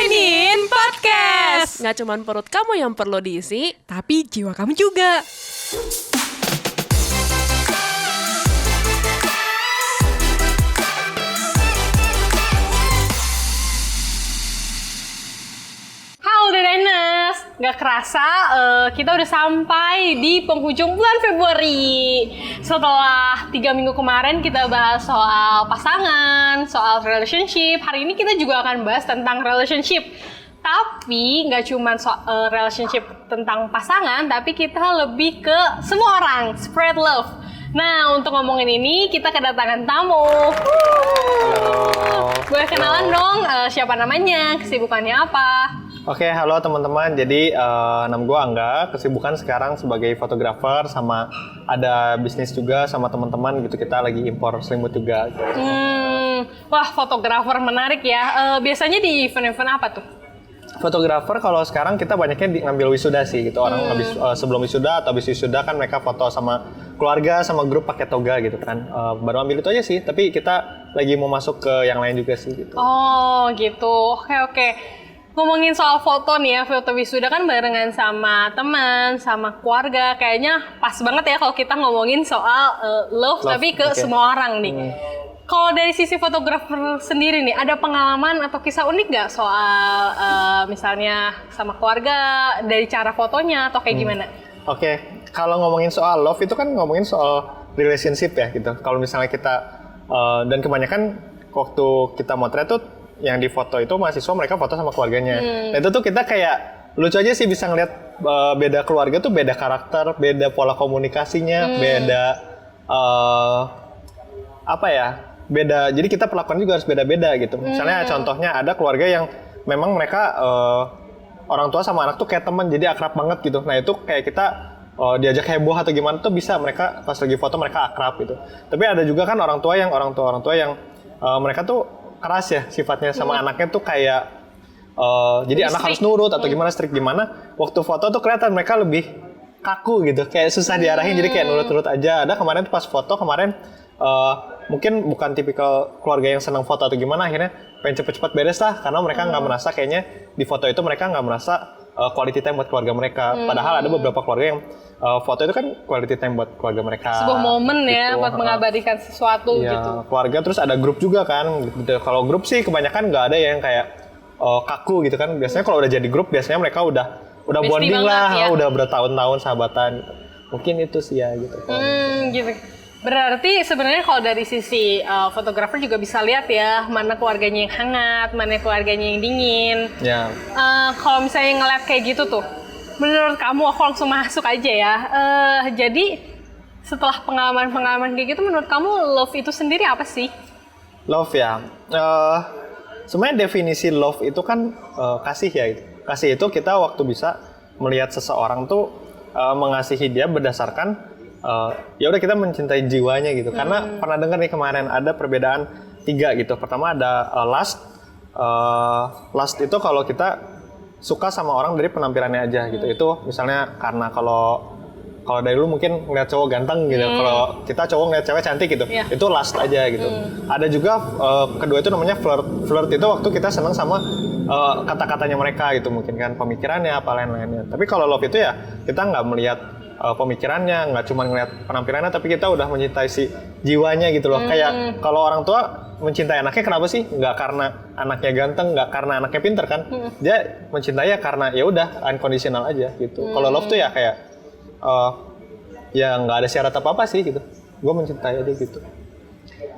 Mainin Podcast. Nggak cuma perut kamu yang perlu diisi, Tapi jiwa kamu juga. Halo Deneners, gak kerasa kita udah sampai di penghujung bulan Februari. Setelah 3 minggu kemarin kita bahas soal pasangan, soal relationship. Hari ini kita juga akan bahas tentang relationship. Tapi gak cuma relationship tentang pasangan, tapi kita lebih ke semua orang, spread love. Nah, untuk ngomongin ini kita kedatangan tamu. Boleh kenalan dong, siapa namanya, kesibukannya apa? Oke, halo teman-teman. Jadi nama gue Angga, kesibukan sekarang sebagai fotografer sama ada bisnis juga sama teman-teman gitu. Kita lagi impor selimut juga. Wah, fotografer menarik ya. Biasanya di event-event apa tuh? Fotografer kalau sekarang kita banyaknya ngambil wisuda sih gitu. Orang habis sebelum wisuda atau habis wisuda kan mereka foto sama keluarga sama grup pakai toga gitu kan. Baru ambil itu aja sih. Tapi kita lagi mau masuk ke yang lain juga sih gitu. Oh, gitu. Oke. Ngomongin soal foto nih ya, foto wisuda kan barengan sama teman, sama keluarga. Kayaknya pas banget ya kalau kita ngomongin soal love tapi ke semua orang nih. Kalau dari sisi fotografer sendiri nih, ada pengalaman atau kisah unik nggak soal misalnya sama keluarga, dari cara fotonya atau kayak gimana? Oke, kalau ngomongin soal love itu kan ngomongin soal relationship ya gitu. Kalau misalnya kita, dan kebanyakan waktu kita motret tuh yang di foto itu mahasiswa mereka foto sama keluarganya. Nah, itu tuh kita kayak lucu aja sih bisa ngeliat beda keluarga tuh beda karakter, beda pola komunikasinya, beda apa ya? Beda. Jadi kita perlakuan juga harus beda-beda gitu. Misalnya contohnya ada keluarga yang memang mereka orang tua sama anak tuh kayak teman, jadi akrab banget gitu. Nah, itu kayak kita diajak heboh atau gimana tuh bisa mereka pas lagi foto mereka akrab gitu. Tapi ada juga kan orang tua yang mereka tuh keras ya sifatnya sama anaknya tuh kayak jadi anak harus nurut atau gimana, strict gimana. Waktu foto tuh kelihatan mereka lebih kaku gitu, kayak susah diarahin, jadi kayak nurut-nurut aja. Ada kemarin tuh pas foto kemarin mungkin bukan tipikal keluarga yang senang foto atau gimana, akhirnya pengen cepet-cepet beres lah karena mereka nggak merasa kayaknya di foto itu mereka nggak merasa quality time buat keluarga mereka. Padahal ada beberapa keluarga yang foto itu kan quality time buat keluarga mereka. Sebuah momen gitu. ya buat mengabadikan sesuatu ya, gitu. Keluarga terus ada grup juga kan. Gitu. Kalau grup sih kebanyakan nggak ada yang kayak kaku gitu kan. Biasanya kalau udah jadi grup biasanya mereka udah bonding lah, udah bertahun-tahun sahabatan. Mungkin itu sih ya gitu. Gitu. Berarti sebenarnya kalau dari sisi fotografer juga bisa lihat ya mana keluarganya yang hangat, mana keluarganya yang dingin. Ya. Kalau misalnya ngeliat kayak gitu tuh, menurut kamu aku langsung masuk aja ya. Jadi setelah pengalaman-pengalaman kayak gitu, menurut kamu love itu sendiri apa sih? Love ya. Sebenarnya definisi love itu kan kasih ya. Gitu. Kasih itu kita waktu bisa melihat seseorang tuh mengasihi dia berdasarkan ya udah kita mencintai jiwanya gitu. Karena pernah dengar nih kemarin ada perbedaan 3 gitu. Pertama ada lust. Lust itu kalau kita suka sama orang dari penampilannya aja gitu. Itu misalnya karena kalau dari dulu mungkin ngeliat cowok ganteng gitu. Kalau kita cowok ngeliat cewek cantik gitu. Itu lust aja gitu. Ada juga kedua itu namanya flirt. Flirt itu waktu kita senang sama kata-katanya mereka gitu, mungkin kan pemikirannya apa lain-lainnya. Tapi kalau love itu ya kita nggak melihat pemikirannya, nggak cuma ngeliat penampilannya, tapi kita udah mencintai si jiwanya gitu loh. Kayak kalau orang tua mencintai anaknya kenapa sih? Nggak karena anaknya ganteng, nggak karena anaknya pinter kan? Dia mencintai ya karena ya udah unconditional aja gitu. Kalau love tuh ya kayak ya nggak ada syarat apa-apa sih gitu. Gue mencintai aja gitu.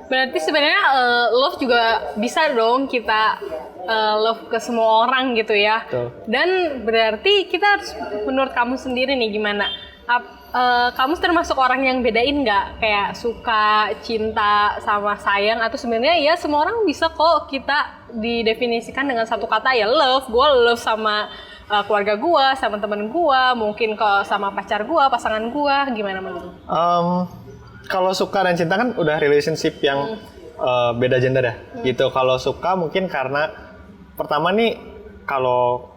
Berarti sebenarnya love juga bisa dong kita love ke semua orang gitu ya. Betul. Dan berarti kita harus, menurut kamu sendiri nih gimana? Kamu termasuk orang yang bedain nggak kayak suka, cinta, sama sayang, atau sebenarnya ya semua orang bisa kok kita didefinisikan dengan satu kata ya love. Gue love sama keluarga gue, sama temen gue, mungkin sama pacar gue, pasangan gue, gimana menurut? Kalau suka dan cinta kan udah relationship yang beda gender ya, gitu. Kalau suka mungkin karena pertama nih kalau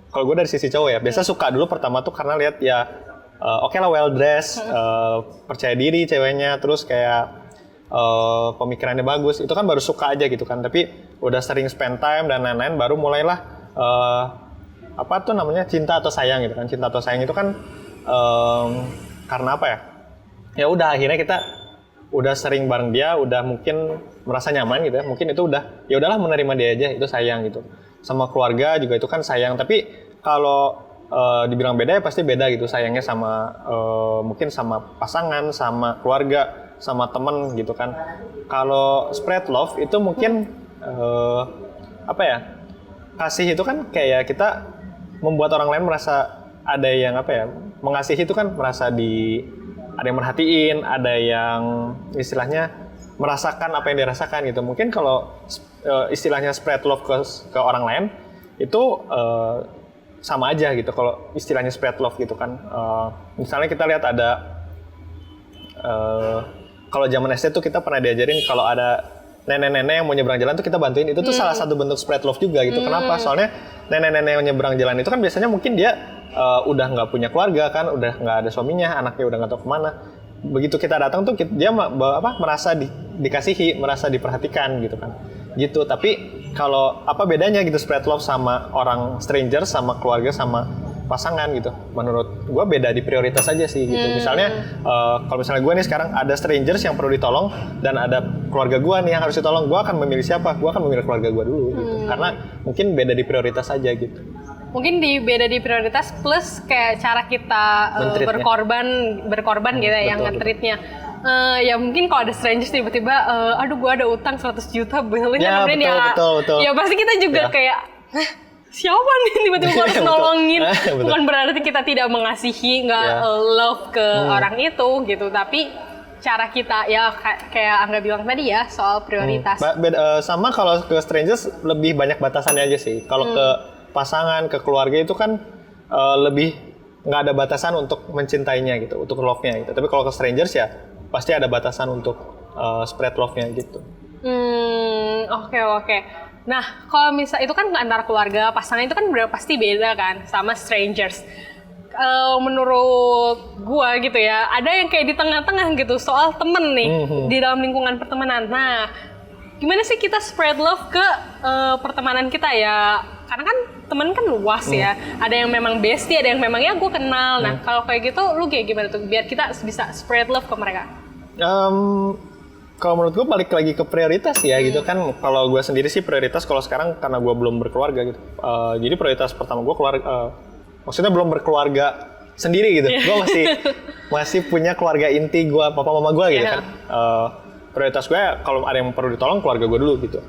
gue dari sisi cowok ya, biasa suka dulu pertama tuh karena lihat ya oke lah well dressed, percaya diri ceweknya, terus kayak pemikirannya bagus, itu kan baru suka aja gitu kan. Tapi udah sering spend time dan lain-lain, baru mulailah apa tuh namanya, cinta atau sayang gitu kan. Cinta atau sayang itu kan karena apa ya? Ya udah akhirnya kita udah sering bareng dia, udah mungkin merasa nyaman gitu ya. Mungkin itu udah ya udahlah menerima dia aja, itu sayang gitu. Sama keluarga juga itu kan sayang, tapi kalau dibilang beda ya pasti beda gitu sayangnya sama mungkin sama pasangan, sama keluarga, sama temen gitu kan. Kalau spread love itu mungkin apa ya? Kasih itu kan kayak kita membuat orang lain merasa ada yang apa ya? Mengasihi itu kan merasa ada yang merhatiin, ada yang istilahnya merasakan apa yang dirasakan gitu. Mungkin kalau istilahnya spread love ke orang lain itu sama aja gitu. Kalau istilahnya spread love gitu kan, misalnya kita lihat ada kalau zaman SD tuh kita pernah diajarin kalau ada nenek-nenek yang mau nyebrang jalan tuh kita bantuin, itu tuh salah satu bentuk spread love juga gitu. Kenapa? Soalnya nenek-nenek yang nyebrang jalan itu kan biasanya mungkin dia udah nggak punya keluarga kan, udah nggak ada suaminya, anaknya udah nggak tahu kemana. Begitu kita datang tuh dia merasa dikasihi, merasa diperhatikan gitu kan. Gitu. Tapi kalau apa bedanya gitu spread love sama orang stranger, sama keluarga, sama pasangan gitu? Menurut gue beda di prioritas aja sih gitu. Misalnya kalau misalnya gue nih sekarang ada strangers yang perlu ditolong dan ada keluarga gue nih yang harus ditolong, gue akan memilih siapa? Gue akan memilih keluarga gue dulu gitu. Karena mungkin beda di prioritas aja gitu. Mungkin beda di prioritas plus kayak cara kita berkorban gitu ya, yang nge-treatnya. Ya mungkin kalau ada strangers tiba-tiba aduh gue ada utang 100 juta belinya, kemudian betul. Ya pasti kita juga kayak siapa nih tiba-tiba harus nolongin. Bukan berarti kita tidak mengasihi, nggak love ke orang itu gitu, tapi cara kita ya kayak Angga bilang tadi ya soal prioritas. Sama kalau ke strangers lebih banyak batasannya aja sih. Kalau ke pasangan, ke keluarga itu kan lebih nggak ada batasan untuk mencintainya gitu, untuk love-nya gitu. Tapi kalau ke strangers ya pasti ada batasan untuk spread love-nya gitu. Oke. Nah, kalau misal itu kan antara keluarga, pasangan itu kan pasti beda kan sama strangers. Menurut gua gitu ya, ada yang kayak di tengah-tengah gitu soal temen nih di dalam lingkungan pertemanan. Nah, gimana sih kita spread love ke pertemanan kita ya? Karena kan temen kan luas ya. Ada yang memang bestie, ada yang memang ya gue kenal. Nah, kalau kayak gitu, lu kayak gimana tuh? Biar kita bisa spread love ke mereka. Kalau menurut gue balik lagi ke prioritas ya gitu kan. Kalau gue sendiri sih prioritas kalau sekarang karena gue belum berkeluarga gitu. Jadi prioritas pertama gue keluarga. Maksudnya belum berkeluarga sendiri gitu. Gue masih punya keluarga inti gue, papa mama gue gitu kan. Prioritas gue kalau ada yang perlu ditolong keluarga gue dulu gitu.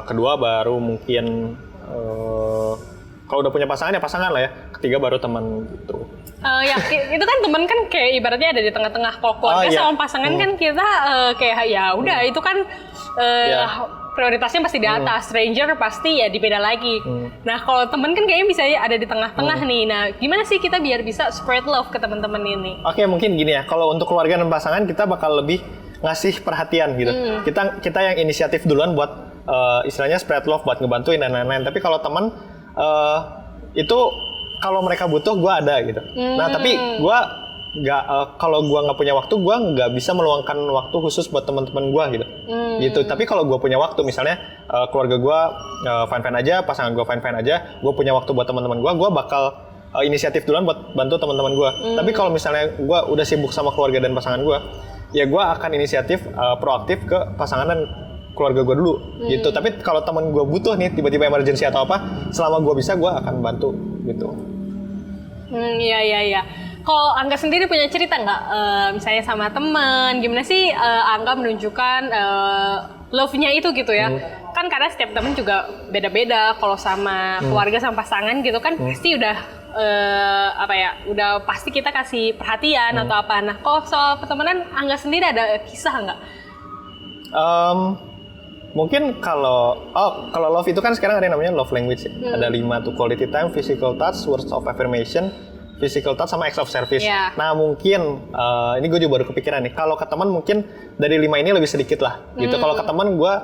Kedua baru mungkin kalau udah punya pasangan ya pasangan lah ya. Ketiga baru teman gitu. Ya itu kan teman kan kayak ibaratnya ada di tengah-tengah. Kalau keluarga sama pasangan kan kita kayak ya udah itu kan prioritasnya pasti di atas. Stranger pasti ya dibeda lagi. Nah kalau teman kan kayaknya bisa ada di tengah-tengah nih. Nah gimana sih kita biar bisa spread love ke teman-teman ini? Oke, mungkin gini ya. Kalau untuk keluarga dan pasangan kita bakal lebih ngasih perhatian gitu. Kita yang inisiatif duluan buat istilahnya spread love, buat ngebantuin dan lain-lain. Tapi kalau teman itu kalau mereka butuh gue ada gitu. Nah tapi gue nggak kalau gue nggak punya waktu, gue nggak bisa meluangkan waktu khusus buat teman-teman gue gitu. Gitu. Tapi kalau gue punya waktu, misalnya keluarga gue fine-fine aja, pasangan gue fine-fine aja, gue punya waktu buat teman-teman gue bakal inisiatif duluan buat bantu teman-teman gue. Tapi kalau misalnya gue udah sibuk sama keluarga dan pasangan gue, ya gue akan inisiatif proaktif ke pasangan dan keluarga gue dulu gitu. Tapi kalau teman gue butuh nih tiba-tiba emergency atau apa, selama gue bisa gue akan bantu gitu. Iya. Kalau Angga sendiri punya cerita nggak, misalnya sama teman, gimana sih Angga menunjukkan love-nya itu gitu ya? Kan karena setiap teman juga beda-beda. Kalau sama keluarga sama pasangan gitu kan pasti udah udah pasti kita kasih perhatian atau apa. Nah, kalau soal pertemanan Angga sendiri ada kisah nggak? Mungkin kalau love itu kan sekarang ada yang namanya love language ya. Ada 5 tuh, quality time, physical touch, words of affirmation, physical touch, sama acts of service. Nah mungkin ini gue juga baru kepikiran nih. Kalau ke teman mungkin dari 5 ini lebih sedikit lah gitu. Kalau ke teman gue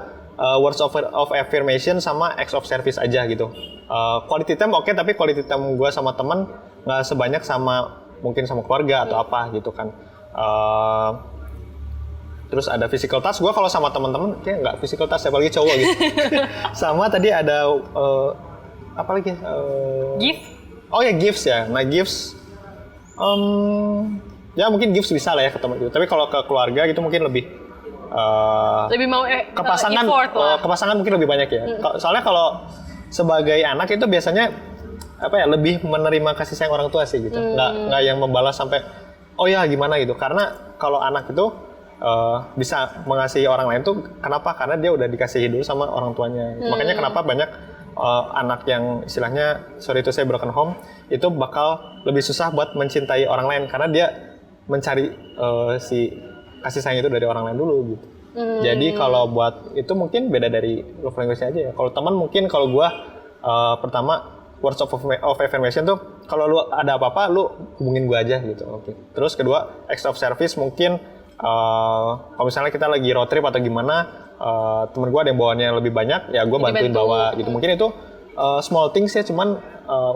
words of affirmation sama acts of service aja gitu. Quality time oke, tapi quality time gue sama teman nggak sebanyak sama mungkin sama keluarga atau apa gitu kan. Terus ada physical touch, gue kalau sama teman-teman kayak nggak physical touch, apalagi cowok gitu. Sama tadi ada apalagi? Gift? Oh ya gifts ya. Nah gifts, ya mungkin gifts bisa lah ya ke teman gitu. Tapi kalau ke keluarga gitu mungkin lebih Lebih mau ke pasangan, effort lah. ke pasangan mungkin lebih banyak ya. Soalnya kalau sebagai anak itu biasanya apa ya lebih menerima kasih sayang orang tua sih gitu. Nggak yang membalas sampai oh ya gimana gitu. Karena kalau anak itu bisa mengasihi orang lain tuh kenapa? Karena dia udah dikasihi dulu sama orang tuanya. Makanya kenapa banyak anak yang istilahnya sorry to say broken home itu bakal lebih susah buat mencintai orang lain karena dia mencari si kasih sayang itu dari orang lain dulu gitu. Jadi kalau buat itu mungkin beda dari love language aja ya. Kalau teman mungkin kalau gua pertama words of affirmation tuh kalau lu ada apa-apa lu hubungin gua aja gitu. Oke. Terus kedua acts of service mungkin kalau misalnya kita lagi road trip atau gimana temen gua ada yang bawanya lebih banyak ya gua bantuin bawa gitu. Mungkin itu small things ya cuman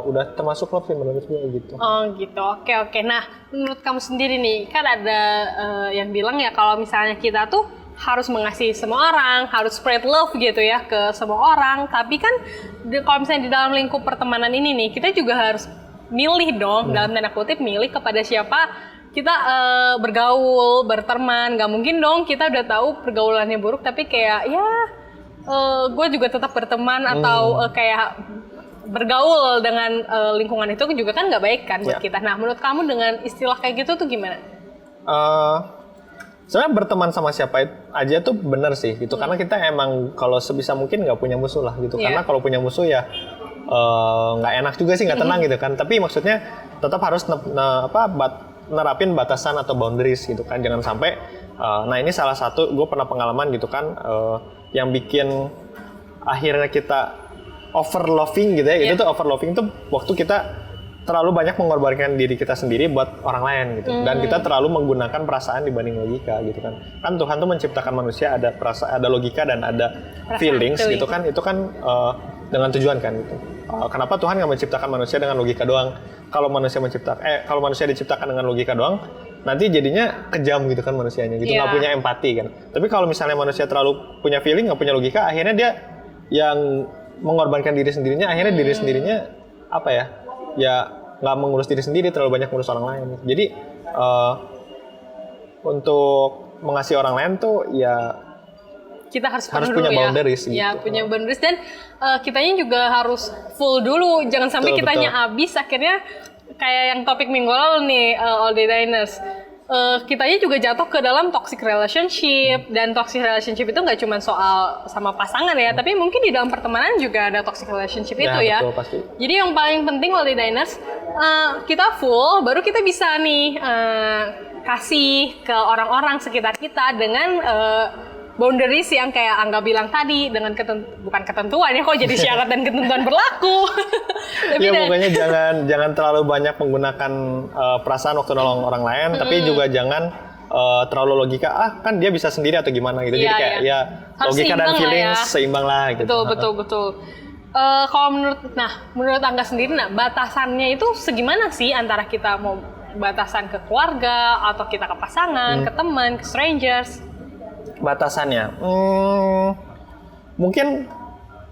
udah termasuk love sih menurut gue gitu. Oh gitu, oke. Nah, menurut kamu sendiri nih, kan ada yang bilang ya kalau misalnya kita tuh harus mengasihi semua orang, harus spread love gitu ya ke semua orang. Tapi kan kalau misalnya di dalam lingkup pertemanan ini nih, kita juga harus milih dong, dalam tanda kutip milih kepada siapa kita bergaul, berteman. Gak mungkin dong kita udah tahu pergaulannya buruk, tapi kayak ya gue juga tetap berteman atau kayak bergaul dengan lingkungan itu juga kan nggak baik kan buat kita. Nah, menurut kamu dengan istilah kayak gitu tuh gimana? Sebenarnya berteman sama siapa aja tuh benar sih gitu. Karena kita emang kalau sebisa mungkin nggak punya musuh lah gitu. Karena kalau punya musuh ya nggak enak juga sih, nggak tenang gitu kan. Tapi maksudnya tetap harus nerapin batasan atau boundaries gitu kan. Jangan sampai, nah ini salah satu gue pernah pengalaman gitu kan yang bikin akhirnya kita overloving gitu ya. Itu tuh overloving tuh waktu kita terlalu banyak mengorbankan diri kita sendiri buat orang lain gitu. Dan kita terlalu menggunakan perasaan dibanding logika gitu kan. Kan Tuhan tuh menciptakan manusia ada ada logika dan ada feelings gitu kan. Itu kan dengan tujuan kan gitu. Kenapa Tuhan nggak menciptakan manusia dengan logika doang? Kalau manusia diciptakan dengan logika doang, nanti jadinya kejam gitu kan manusianya gitu, nggak punya empati kan. Tapi kalau misalnya manusia terlalu punya feeling, nggak punya logika, akhirnya dia yang mengorbankan diri sendirinya, akhirnya diri sendirinya apa ya nggak mengurus diri sendiri, terlalu banyak ngurus orang lain. Jadi untuk mengasihi orang lain tuh ya kita harus punya boundaries gitu. Ya, punya boundaries dan kitanya juga harus full dulu. Jangan sampai kitanya habis akhirnya kayak yang topik minggu lalu nih All Day Diners. Kitanya juga jatuh ke dalam toxic relationship dan toxic relationship itu nggak cuma soal sama pasangan ya, tapi mungkin di dalam pertemanan juga ada toxic relationship itu ya. Betul, pasti. Jadi yang paling penting All Day Diners kita full, baru kita bisa nih kasih ke orang-orang sekitar kita dengan boundaries yang kayak Angga bilang tadi dengan bukan ketentuan ya kok jadi syarat dan ketentuan berlaku. Ya pokoknya jangan terlalu banyak menggunakan perasaan waktu nolong orang lain, tapi juga jangan terlalu logika kan dia bisa sendiri atau gimana gitu. Jadi kayak logika dan feeling seimbang lah gitu. Betul. Kalau menurut Angga sendiri batasannya itu segimana sih antara kita mau batasan ke keluarga atau kita ke pasangan, ke teman, ke strangers? Batasannya mungkin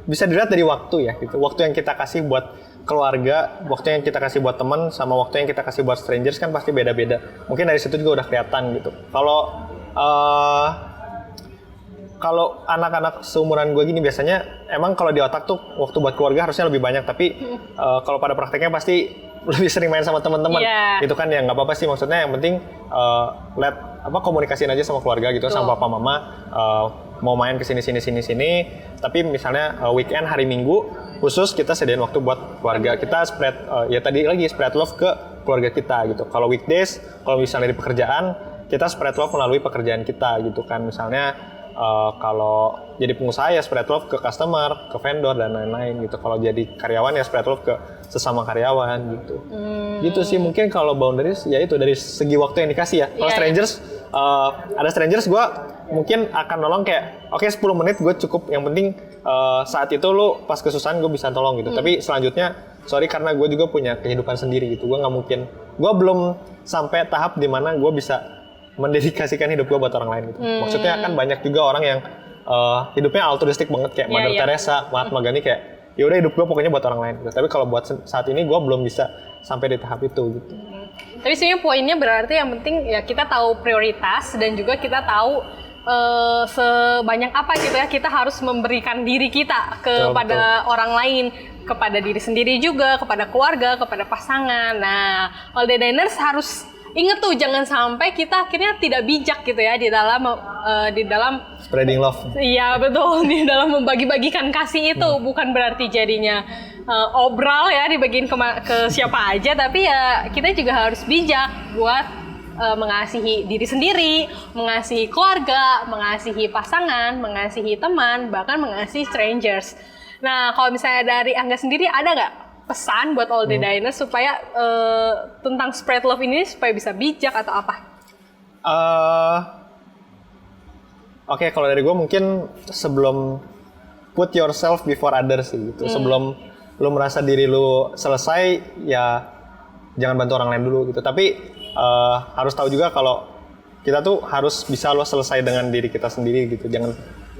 bisa dilihat dari waktu ya gitu. Waktu yang kita kasih buat keluarga, waktu yang kita kasih buat teman, sama waktu yang kita kasih buat strangers kan pasti beda-beda. Mungkin dari situ juga udah kelihatan gitu. Kalau anak-anak seumuran gue gini biasanya emang kalau di otak tuh waktu buat keluarga harusnya lebih banyak, tapi kalau pada prakteknya pasti lebih sering main sama teman-teman. Itu kan ya nggak apa-apa sih, maksudnya yang penting komunikasiin aja sama keluarga gitu. Sama papa mama mau main ke sini. Tapi misalnya weekend hari Minggu khusus kita sediain waktu buat keluarga. Kita spread spread love ke keluarga kita gitu. Kalau weekdays, kalau misalnya di pekerjaan, kita spread love melalui pekerjaan kita gitu kan. Misalnya kalau jadi pengusaha ya spread love ke customer, ke vendor dan lain-lain gitu. Kalau jadi karyawan ya spread love ke sesama karyawan gitu. Gitu sih mungkin kalau boundaries ya itu dari segi waktu yang dikasih ya. Kalau strangers ada strangers gue mungkin akan nolong kayak oke 10 menit gue cukup, yang penting saat itu lu pas kesusahan gue bisa tolong gitu. Tapi selanjutnya sorry karena gue juga punya kehidupan sendiri gitu. Gue nggak mungkin, gue belum sampai tahap dimana gue bisa mendedikasikan hidup gue buat orang lain gitu. Maksudnya kan banyak juga orang yang hidupnya altruistik banget kayak Mother Teresa, Mahatma Gandhi kayak ya udah hidup gue pokoknya buat orang lain gitu. Tapi kalau buat saat ini gue belum bisa sampai di tahap itu gitu. Tapi sebenarnya poinnya berarti yang penting ya kita tahu prioritas dan juga kita tahu sebanyak apa gitu ya kita harus memberikan diri kita kepada orang lain, kepada diri sendiri juga, kepada keluarga, kepada pasangan. Nah, all day diners harus inget tuh jangan sampai kita akhirnya tidak bijak gitu ya di dalam Spreading love. Iya betul, di dalam membagi-bagikan kasih itu bukan berarti jadinya obral ya dibagiin ke siapa aja, tapi ya kita juga harus bijak buat mengasihi diri sendiri, mengasihi keluarga, mengasihi pasangan, mengasihi teman, bahkan mengasihi strangers. Nah, kalau misalnya dari Angga sendiri ada nggak pesan buat all day diners supaya tentang spread love ini supaya bisa bijak atau apa? Oke, kalau dari gue mungkin sebelum put yourself before others sih gitu. Sebelum lu merasa diri lu selesai, ya jangan bantu orang lain dulu gitu. Tapi harus tahu juga kalau kita tuh harus bisa lo selesai dengan diri kita sendiri gitu.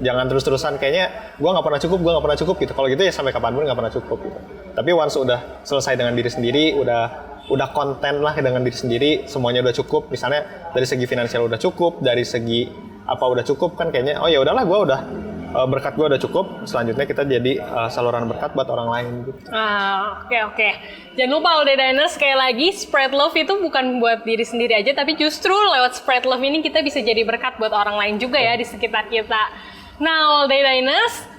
Jangan terus-terusan kayaknya gue nggak pernah cukup gitu. Kalau gitu ya sampai kapanpun nggak pernah cukup gitu. Tapi once udah selesai dengan diri sendiri, udah konten lah dengan diri sendiri, semuanya udah cukup. Misalnya dari segi finansial udah cukup, dari segi apa udah cukup kan kayaknya. Oh ya udahlah, gue udah berkat gue udah cukup. Selanjutnya kita jadi saluran berkat buat orang lain gitu. Oke. Jangan lupa all day diners sekali lagi spread love itu bukan buat diri sendiri aja, tapi justru lewat spread love ini kita bisa jadi berkat buat orang lain juga ya di sekitar kita. Nah, all day diners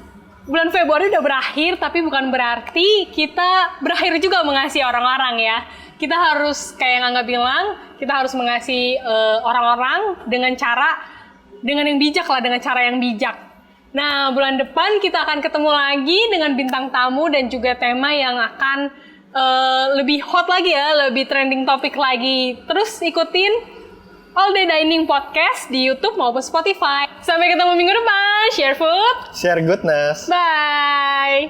bulan Februari udah berakhir, tapi bukan berarti kita berakhir juga mengasihi orang-orang ya. Kita harus kayak yang Angga bilang, kita harus mengasihi orang-orang dengan yang bijak lah, dengan cara yang bijak. Nah, bulan depan kita akan ketemu lagi dengan bintang tamu dan juga tema yang akan lebih hot lagi ya, lebih trending topik lagi. Terus ikutin All Day Dining Podcast di YouTube maupun Spotify. Sampai ketemu minggu depan. Share food, Share goodness. bye!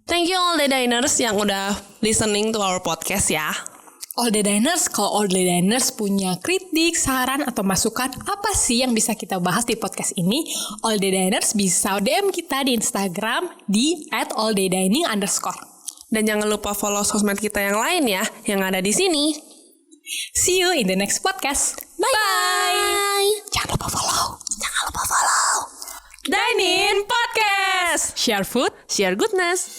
Thank you all the diners yang udah listening to our podcast ya. All Day Diners, kalau All Day Diners punya kritik, saran, atau masukan apa sih yang bisa kita bahas di podcast ini, All Day Diners bisa DM kita di Instagram di @alldaydining_. Dan jangan lupa follow sosmed kita yang lain ya, yang ada di sini. See you in the next podcast. Bye! Jangan lupa follow. Dine In Podcast. Share food, Share goodness.